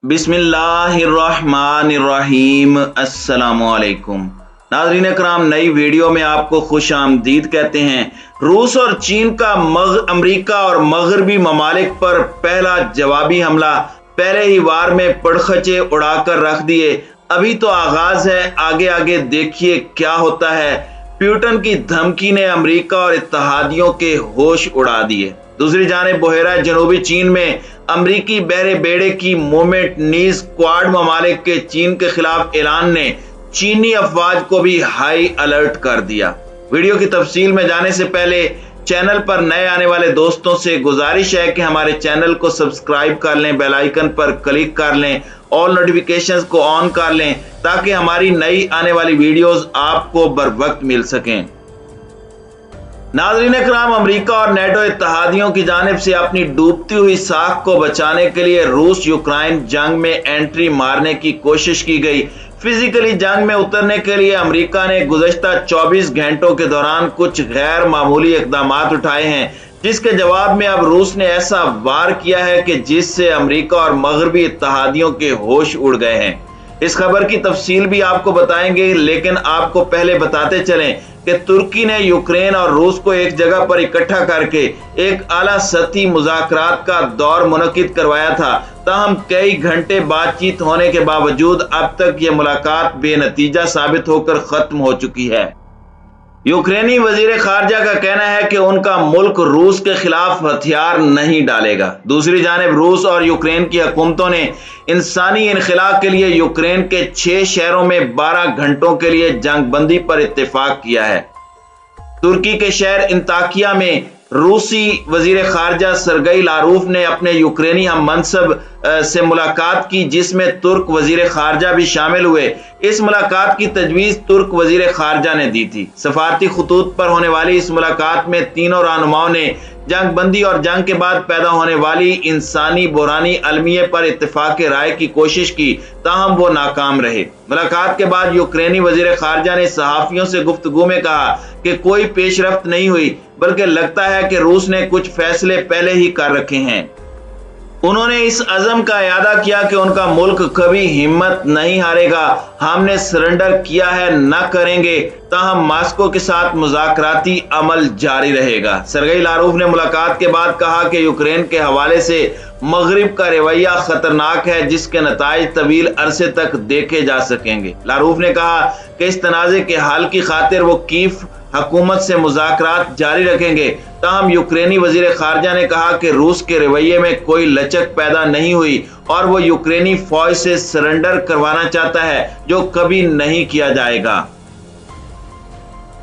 बिस्मिल्लाहिर्रहमानिर्रहीम। अस्सलामुअलैकुम नाज़रीन कराम, नई वीडियो में आपको खुश आमदीद कहते हैं। रूस और चीन का अमरीका और मगरबी ममालिक पर पहला जवाबी हमला, पहले ही वार में पड़खचे उड़ाकर रख दिए। अभी तो आगाज है, आगे आगे देखिए क्या होता है। प्यूटन की धमकी ने अमरीका और इत्तहादियों के होश उड़ा दिए। दूसरी जानिब बहेरा जनूबी चीन में अमरीकी बहरे बेड़े की मूवमेंट नीज क्वाड ममालिक के चीन के खिलाफ ऐलान ने चीनी अफवाज को भी हाई अलर्ट कर दिया। वीडियो की तफसील में जाने से पहले चैनल पर नए आने वाले दोस्तों से गुजारिश है कि हमारे चैनल को सब्सक्राइब कर लें, बेल आइकन पर क्लिक कर लें, ऑल नोटिफिकेशंस को ऑन कर लें ताकि हमारी नई आने वाली वीडियोस आपको बर वक्त मिल सकें। नाज़रीन कराम, अमरीका और नेटो इत्तहादियों की जानिब से अपनी डूबती हुई साख को बचाने के लिए रूस यूक्रेन जंग में एंट्री मारने की कोशिश की गई। फिजिकली जंग में उतरने के लिए अमरीका ने गुज़श्ता 24 घंटों के दौरान कुछ गैर मामूली इक़दाम उठाए हैं, जिसके जवाब में अब रूस ने ऐसा वार किया है कि जिससे अमरीका और मगरबी इत्तहादियों के होश उड़ गए हैं। इस खबर की तफसील भी आपको बताएंगे, लेकिन आपको पहले बताते चलें कि तुर्की ने यूक्रेन और रूस को एक जगह पर इकट्ठा करके एक आला सतही मुज़ाकरात का दौर मुनक्किद करवाया था। ताहम कई घंटे बातचीत होने के बावजूद अब तक ये मुलाकात बेनतीजा साबित होकर खत्म हो चुकी है। यूक्रेनी वजीर खारजा का कहना है कि उनका मुल्क रूस के खिलाफ हथियार नहीं डालेगा। दूसरी जानिब रूस और यूक्रेन की हुकूमतों ने इंसानी इनखला के लिए यूक्रेन के 6 शहरों में 12 घंटों के लिए जंगबंदी पर इत्तेफाक किया है। तुर्की के शहर इंताकिया में रूसी वजीर खारजा सरगई लारूफ ने अपने यूक्रेनी हम मनसब से मुलाकात की, जिसमें तुर्क वजीर खारजा भी शामिल हुए। इस मुलाकात की तजवीज तुर्क वजीर खारजा ने दी थी। सफारती खतूत पर होने वाली इस मुलाकात में तीनों रहनुमाओं ने जंगबंदी और जंग के बाद पैदा होने वाली इंसानी बुरानी अलमिये पर इत्तेफाक राय की कोशिश की, ताहम वो नाकाम रहे। मुलाकात के बाद यूक्रेनी वजीर खारजा ने सहाफियों से गुफ्तगू में कहा कि कोई पेशरफ्त नहीं हुई, बल्कि लगता है कि रूस ने कुछ फैसले पहले ही कर रखे हैं। उन्होंने इस अज़म का इयादा किया कि उनका मुल्क कभी हिम्मत नहीं हारेगा। हमने सरेंडर किया है, न करेंगे, ताहम मास्को के साथ मुज़ाकराती अमल जारी रहेगा। सरगई लारूफ ने मुलाकात के बाद कहा कि यूक्रेन के हवाले से मगरिब का रवैया खतरनाक है, जिसके नताइज तवील अरसे तक देखे जा सकेंगे। लारूफ ने कहा कि इस तनाज़े के हल की खातिर वो कीफ हुकूमत से मुज़ाकरात जारी रखेंगे। ताहम यूक्रेनी वजीर खारजा ने कहा कि रूस के रवैये में कोई लचक पैदा नहीं हुई और वो यूक्रेनी फौज से सरेंडर करवाना चाहता है, जो कभी नहीं किया जाएगा।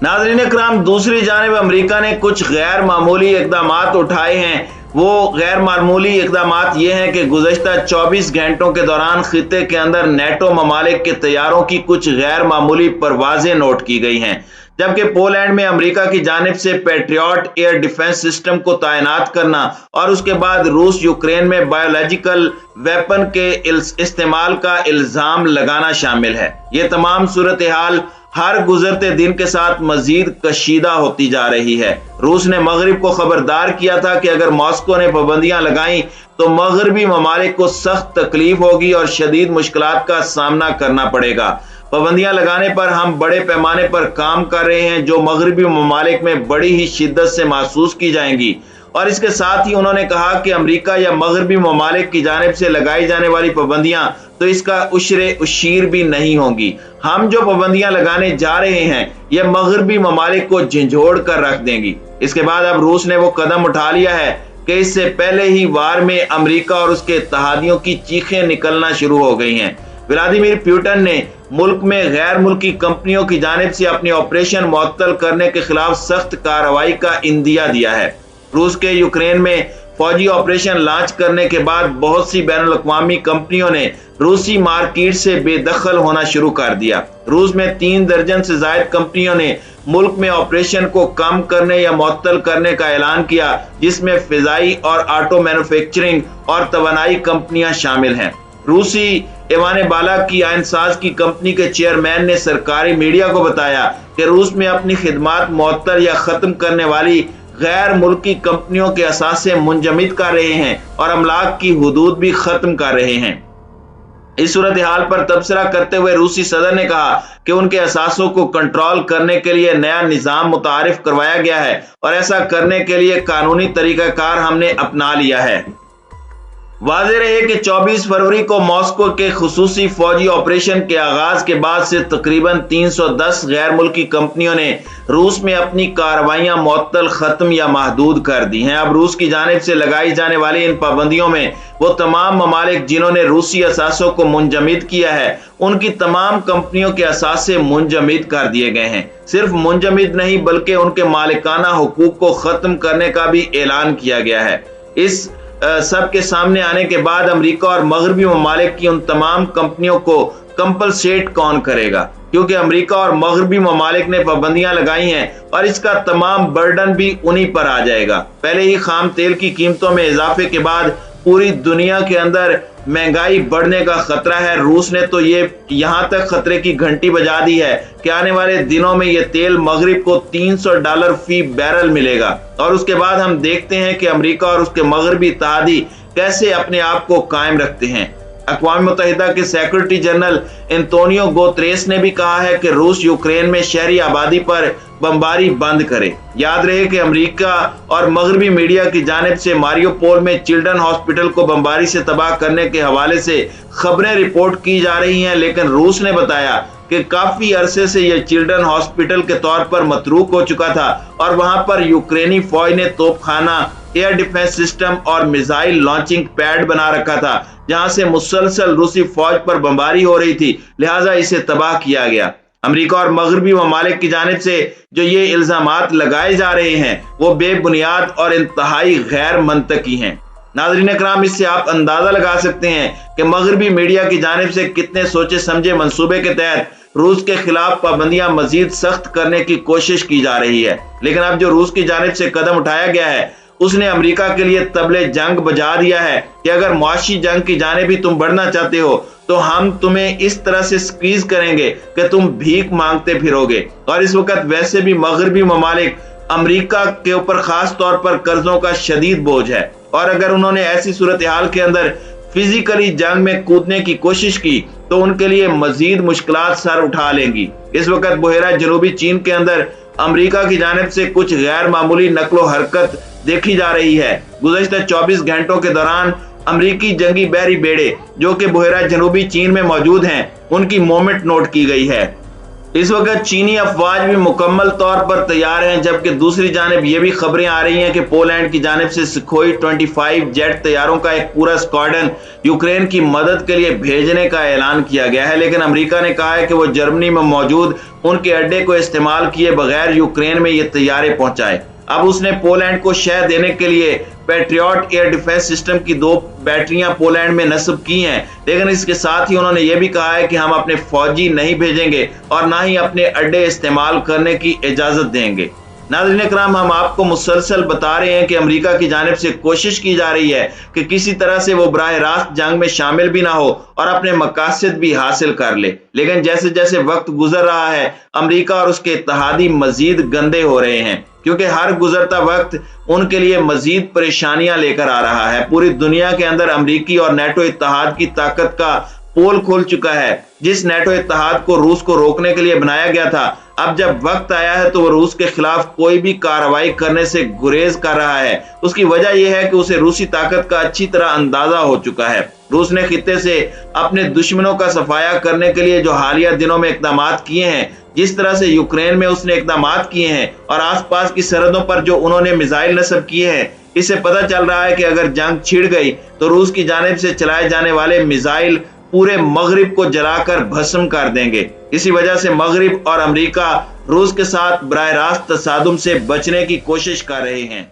नाज़रीन कराम, दूसरी जानिब अमरीका ने कुछ गैर मामूली इक़दाम उठाए हैं। वो गैर मामूली इक़दाम ये हैं कि गुज़श्ता 24 घंटों के दौरान खित्ते के अंदर नेटो ममालिक के तैयारों की कुछ गैर मामूली परवाजें नोट की गई हैं, जबकि पोलैंड में अमेरिका की जानिब से पैट्रियट एयर डिफेंस सिस्टम को तैनात करना और उसके बाद रूस यूक्रेन में बायोलॉजिकल वेपन के इस्तेमाल का इल्जाम लगाना शामिल है। ये तमाम सूरत हाल हर गुजरते दिन के साथ मजीद कशीदा होती जा रही है। रूस ने मगरिब को खबरदार किया था कि अगर मॉस्को ने पाबंदियां लगाई तो मगरबी ममालिक को सख्त तकलीफ होगी और शदीद मुश्किलात का सामना करना पड़ेगा। पाबंदियां लगाने पर हम बड़े पैमाने पर काम कर रहे हैं, जो मगरबी ममालिक में बड़ी ही शिद्दत से महसूस की जाएंगी। और इसके साथ ही उन्होंने कहा कि अमेरिका या मगरबी ममालिक की जानिब से लगाई जाने वाली पाबंदियां तो इसका उशरे उशीर भी नहीं होंगी। हम जो पाबंदियां लगाने जा रहे हैं यह मगरबी ममालिक को झंझोड़ कर रख देंगी। इसके बाद अब रूस ने वो कदम उठा लिया है कि इससे पहले ही वार में अमेरिका और उसके इत्तहादियों की चीखें निकलना शुरू हो गई हैं। व्लादिमीर पुतिन ने मुल्क में गैर मुल्की कंपनियों की जानिब से अपने ऑपरेशन मुअत्तल करने के खिलाफ सख्त कार्रवाई का इंदिया दिया है। रूस के यूक्रेन में फौजी ऑपरेशन लॉन्च करने के बाद बहुत सी बैनुल-अक़वामी कंपनियों ने रूसी मार्केट से बेदखल होना शुरू कर दिया। रूस में 3 दर्जन से जायद कंपनियों ने मुल्क में ऑपरेशन को कम करने या मुअत्तल करने का ऐलान किया, जिसमें फिजाई और ऑटो मैन्युफैक्चरिंग और तवानाई कंपनियां शामिल हैं। रूसी ईवान बाला की आयनसाज की कंपनी के चेयरमैन ने सरकारी मीडिया को बताया कि रूस में अपनी खिदमात मुअत्तल या खत्म करने वाली गैर मुल्की कंपनियों के असासे मुंजमद कर रहे हैं और अमलाक की हुदूद भी खत्म कर रहे हैं। इस सूरत हाल पर तबसरा करते हुए रूसी सदर ने कहा कि उनके असासों को कंट्रोल करने के लिए नया निज़ाम मुतारिफ करवाया गया है और ऐसा करने के लिए कानूनी तरीकाकार हमने अपना लिया है। वाज़ेह रहे कि 24 फरवरी को मॉस्को के खुसूसी फौजी ऑपरेशन के आगाज के बाद से तकरीबन 310 गैर मुल्की कंपनियों ने रूस में अपनी कार्रवाइयां मुअत्तल, खत्म या महदूद कर दी हैं। अब रूस की जानिब से लगाई जाने वाली इन पाबंदियों में वो तमाम ममालिक जिन्होंने रूसी असासों को मुंजमद किया है, उनकी तमाम कंपनियों के असासे मुंजमद कर दिए गए हैं। सिर्फ मुंजमद नहीं बल्कि उनके मालिकाना हुकूक को खत्म करने का भी ऐलान किया गया है। इस सब के सामने आने के बाद अमेरिका और मगरबी ममालिक की उन तमाम कंपनियों को कंपलसेट कौन करेगा, क्योंकि अमेरिका और मगरबी ममालिक ने पाबंदियां लगाई हैं और इसका तमाम बर्डन भी उन्हीं पर आ जाएगा। पहले ही खाम तेल की कीमतों में इजाफे के बाद पूरी दुनिया के अंदर महंगाई बढ़ने का खतरा है। रूस ने तो ये यहां तक खतरे की घंटी बजा दी है कि आने वाले दिनों में ये तेल मगरिब को $300 फी बैरल मिलेगा। और उसके बाद हम देखते हैं कि अमेरिका और उसके मगरबी इत्तेहादी कैसे अपने आप को कायम रखते हैं। अक़वाम मुत्तहिदा के सेक्रेटरी जनरल एंटोनियो गुतेरेस ने भी कहा है कि रूस यूक्रेन में शहरी आबादी पर बमबारी बंद करे। याद रहे कि अमेरिका और मगरबी मीडिया की जानिब से मारियोपोल में चिल्ड्रन हॉस्पिटल को बमबारी से तबाह करने के हवाले से खबरें रिपोर्ट की जा रही हैं, लेकिन रूस ने बताया कि काफी अरसे से यह चिल्ड्रन हॉस्पिटल के तौर पर मतरूक हो चुका था और वहां पर यूक्रेनी फौज ने तोपखाना, एयर डिफेंस सिस्टम और मिसाइल लॉन्चिंग पैड बना रखा था, जहां से मुसलसल रूसी फौज पर बमबारी हो रही थी, लिहाजा इसे तबाह किया गया। अमेरिका और मगरबी ममालिक की जानिब से जो ये इल्जामात लगाए जा रहे हैं वो बेबुनियाद और इंतहाई गैर मंतकी हैं। नाज़रीन इकराम, इससे आप अंदाजा लगा सकते हैं कि मगरबी मीडिया की जानिब से कितने सोचे समझे मंसूबे के तहत रूस के खिलाफ पाबंदियां मजीद सख्त करने की कोशिश की जा रही है। लेकिन अब जो रूस की जानिब से कदम उठाया गया है उसने अमेरिका के लिए तबले जंग बजा दिया है कि अगर मुआशी जंग की जानिब भी तुम बढ़ना चाहते हो तो हम तुम्हें इस तरह से स्क्वीज करेंगे कि तुम भीख मांगते फिरोगे। और इस वक्त वैसे भी मगरबी ममालिक अमेरिका के ऊपर खास तौर पर कर्जों का शदीद बोझ है और अगर उन्होंने ऐसी सूरत हाल के अंदर फिजिकली जंग में कूदने की कोशिश की तो उनके लिए मजीद मुश्किलात सर उठा लेंगी। इस वक्त बहेरा जनूबी चीन के अंदर अमेरिका की जानिब से कुछ गैर मामूली नकलो हरकत देखी जा रही है। गुज़श्ता 24 घंटों के दौरान अमेरिकी जंगी बहरी बेड़े जो कि बहेरा जनूबी चीन में मौजूद हैं, उनकी मूवमेंट नोट की गई है। इस वक्त चीनी अफवाज भी मुकम्मल तौर पर तैयार हैं, जबकि दूसरी जानिब ये भी खबरें आ रही हैं कि पोलैंड की जानिब से सुखोई 25 जेट तैयारों का एक पूरा स्क्वाड्रन यूक्रेन की मदद के लिए भेजने का ऐलान किया गया है। लेकिन अमेरिका ने कहा है कि वो जर्मनी में मौजूद उनके अड्डे को इस्तेमाल किए बगैर यूक्रेन में ये तैयारे पहुंचाए। अब उसने पोलैंड को शह देने के लिए पैट्रियट एयर डिफेंस सिस्टम की 2 बैटरियां पोलैंड में नस्ब की हैं, लेकिन इसके साथ ही उन्होंने ये भी कहा है कि हम अपने फौजी नहीं भेजेंगे और ना ही अपने अड्डे इस्तेमाल करने की इजाजत देंगे। नाज़रीन इकराम, हम आपको मुसलसल बता रहे हैं कि अमेरिका की जानिब से कोशिश की जा रही है कि किसी तरह से वो बराह रास्त जंग में शामिल भी ना हो और अपने मकासद भी हासिल कर ले। लेकिन जैसे जैसे वक्त गुजर रहा है अमेरिका और उसके इत्तेहादी मजीद गंदे हो रहे हैं, क्योंकि हर गुजरता वक्त उनके लिए मजीद परेशानियां लेकर आ रहा है। पूरी दुनिया के अंदर अमेरिकी और नेटो इत्तेहाद की ताकत का पोल खोल चुका है। जिस नेटो इत्तेहाद को रूस को रोकने के लिए बनाया गया था, अब जब वक्त आया है तो वो रूस के खिलाफ कोई भी कार्रवाई करने से गुरेज कर रहा है। उसकी वजह यह है कि उसे रूसी ताकत का अच्छी तरह अंदाजा हो चुका है। रूस ने खित्ते से अपने दुश्मनों का सफाया करने के लिए जो हालिया दिनों में इकदाम किए हैं, जिस तरह से यूक्रेन में उसने इकदाम किए हैं और आसपास की सरहदों पर जो उन्होंने मिसाइल नस्ब किए हैं, इससे पता चल रहा है कि अगर जंग छिड़ गई तो रूस की जानिब से चलाए जाने वाले मिसाइल पूरे मगरिब को जलाकर भस्म कर देंगे। इसी वजह से मगरिब और अमेरिका रूस के साथ बराह रास्त तसादुम से बचने की कोशिश कर रहे हैं।